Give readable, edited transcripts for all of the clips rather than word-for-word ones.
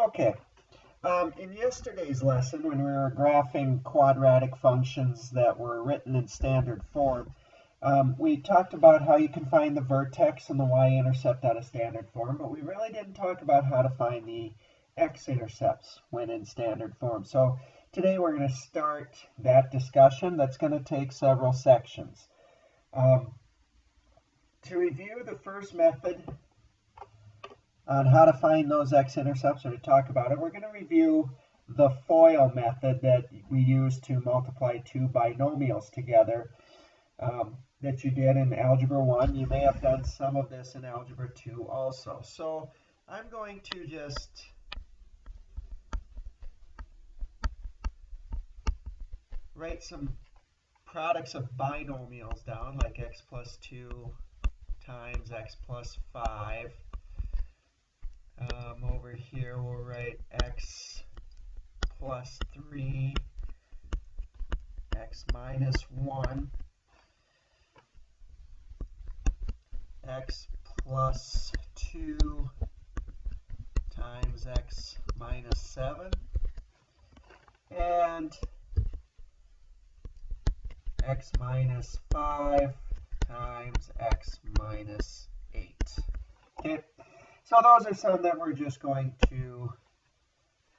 Okay, in yesterday's lesson, when we were graphing quadratic functions that were written in standard form, we talked about how you can find the vertex and the y-intercept out of standard form, but we really didn't talk about how to find the x-intercepts when in standard form. So today we're going to start that discussion. That's going to take several sections. To review the first method on how to find those x-intercepts, or to talk about it, we're going to review the FOIL method that we use to multiply two binomials together that you did in Algebra 1. You may have done some of this in Algebra 2 also. So I'm going to just write some products of binomials down, like x plus 2 times x plus 5. Over here we'll write x plus 3, x minus 1, x plus 2 times x minus 7, and x minus 5 times x minus 8. Okay. So those are some that we're just going to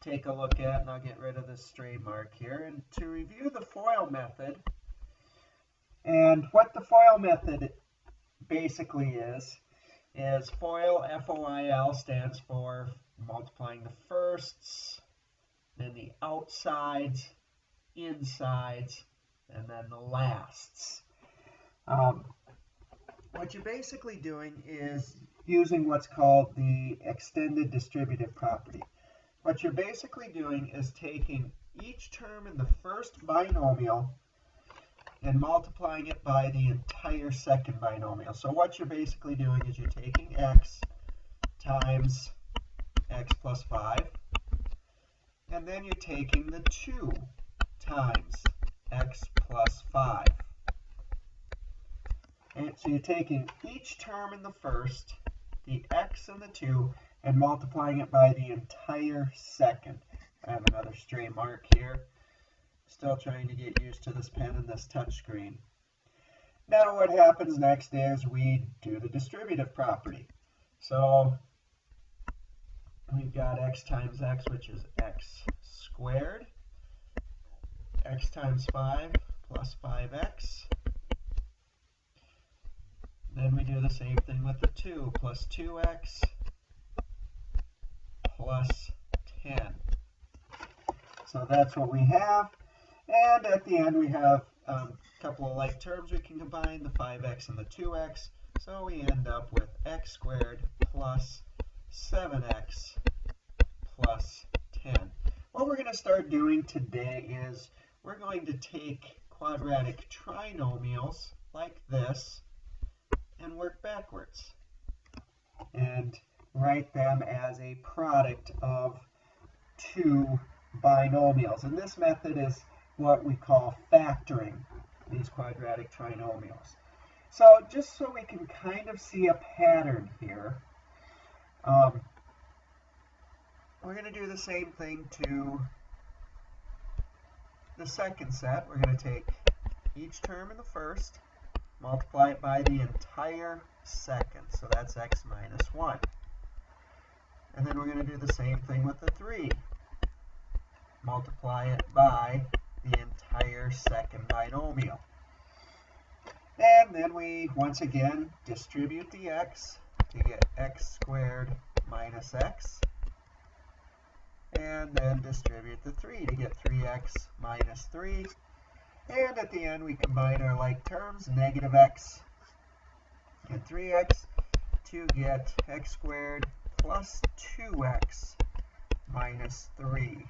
take a look at, and I'll get rid of this stray mark here. And to review the FOIL method, and what the FOIL method basically is FOIL, F-O-I-L, stands for multiplying the firsts, then the outsides, insides, and then the lasts. What you're basically doing is using what's called the extended distributive property. What you're basically doing is taking each term in the first binomial and multiplying it by the entire second binomial. So what you're basically doing is you're taking x times x plus 5, and then you're taking the 2 times x plus 5. And so you're taking each term in the first, the x and the 2, and multiplying it by the entire second. I have another stray mark here. Still trying to get used to this pen and this touch screen. Now what happens next is we do the distributive property. So we've got x times x, which is x squared, x times 5 plus 5x. Then we do the same thing with the 2, plus 2x plus 10. So that's what we have. And at the end we have a couple of like terms we can combine, the 5x and the 2x. So we end up with x squared plus 7x plus 10. What we're going to start doing today is we're going to take quadratic trinomials like this and work backwards and write them as a product of two binomials. And this method is what we call factoring these quadratic trinomials. So just so we can kind of see a pattern here, we're going to do the same thing to the second set. We're going to take each term in the first, multiply it by the entire second. So that's x minus 1. And then we're going to do the same thing with the 3. Multiply it by the entire second binomial. And then we, once again, distribute the x to get x squared minus x. And then distribute the 3 to get 3x minus 3. And at the end, we combine our like terms, negative x and 3x, to get x squared plus 2x minus 3.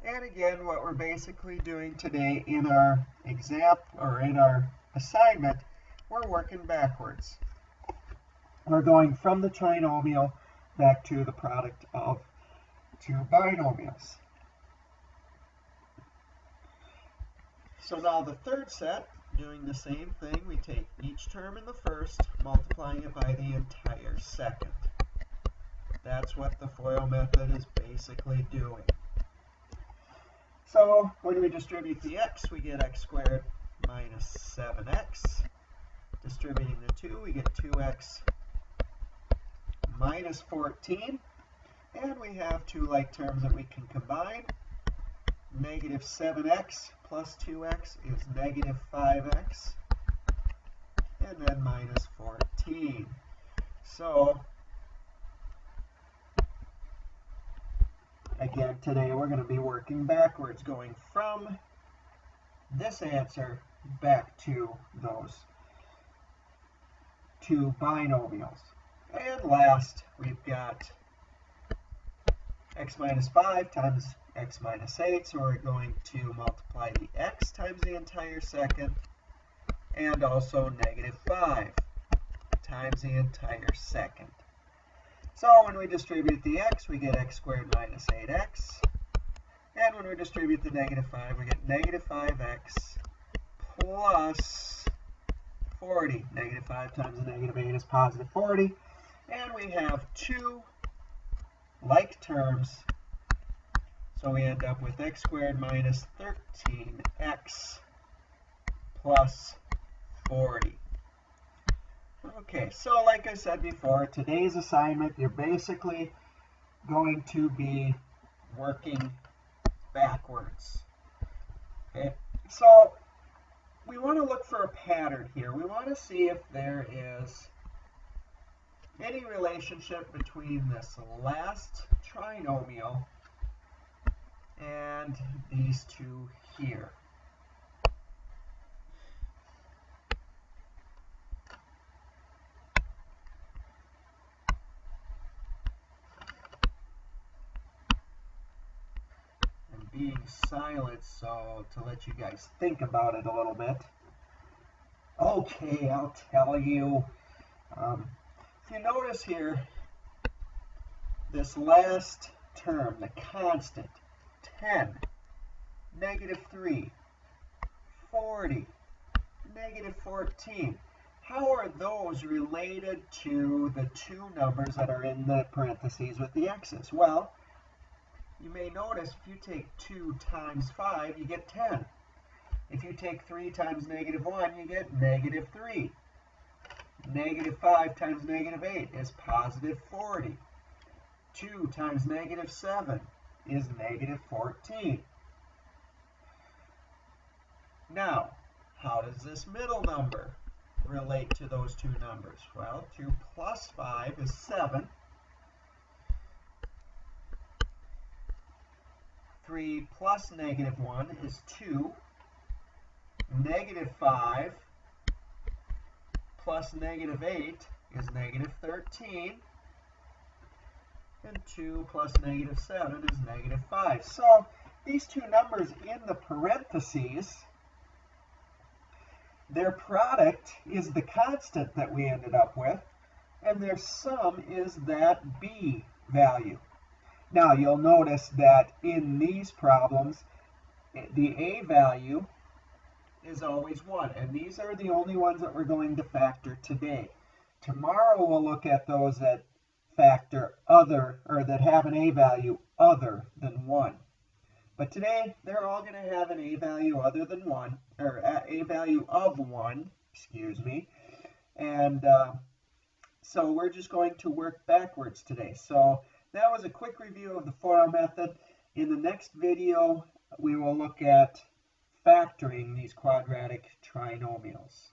And again, what we're basically doing today in our example, or in our assignment, we're working backwards. We're going from the trinomial back to the product of two binomials. So now the third set, doing the same thing, we take each term in the first, multiplying it by the entire second. That's what the FOIL method is basically doing. So when we distribute the x, we get x squared minus 7x. Distributing the 2, we get 2x minus 14. And we have two like terms that we can combine. Negative 7x plus 2x is negative 5x. And then minus 14. So, again, today we're going to be working backwards, going from this answer back to those two binomials. And last, we've got x minus 5 times x minus 8, so we're going to multiply the x times the entire second, and also negative 5 times the entire second. So when we distribute the x, we get x squared minus 8x, and when we distribute the negative 5, we get negative 5x plus 40. Negative 5 times the negative 8 is positive 40, and we have two like terms, so we end up with x squared minus 13x plus 40. Okay, so like I said before, today's assignment, you're basically going to be working backwards. Okay, so we want to look for a pattern here. We want to see if there is any relationship between this last trinomial and these two here. I'm being silent so to let you guys think about it a little bit. Okay, I'll tell you. If you notice here, this last term, the constant, 10, negative 3, 40, negative 14. How are those related to the two numbers that are in the parentheses with the x's? Well, you may notice if you take 2 times 5, you get 10. If you take 3 times negative 1, you get negative 3. Negative 5 times negative 8 is positive 40. 2 times negative 7 is negative 14. Now, how does this middle number relate to those two numbers? Well, 2 plus 5 is 7. 3 plus negative 1 is 2. Negative 5 plus negative 8 is negative 13. And 2 plus negative 7 is negative 5. So these two numbers in the parentheses, their product is the constant that we ended up with, and their sum is that b value. Now you'll notice that in these problems, the a value is always 1, and these are the only ones that we're going to factor today. Tomorrow we'll look at those that factor other, or that have an a value other than 1. But today they're all going to have an a value other than 1, or a value of 1, excuse me. And so we're just going to work backwards today. So that was a quick review of the FOIL method. In the next video, we will look at factoring these quadratic trinomials.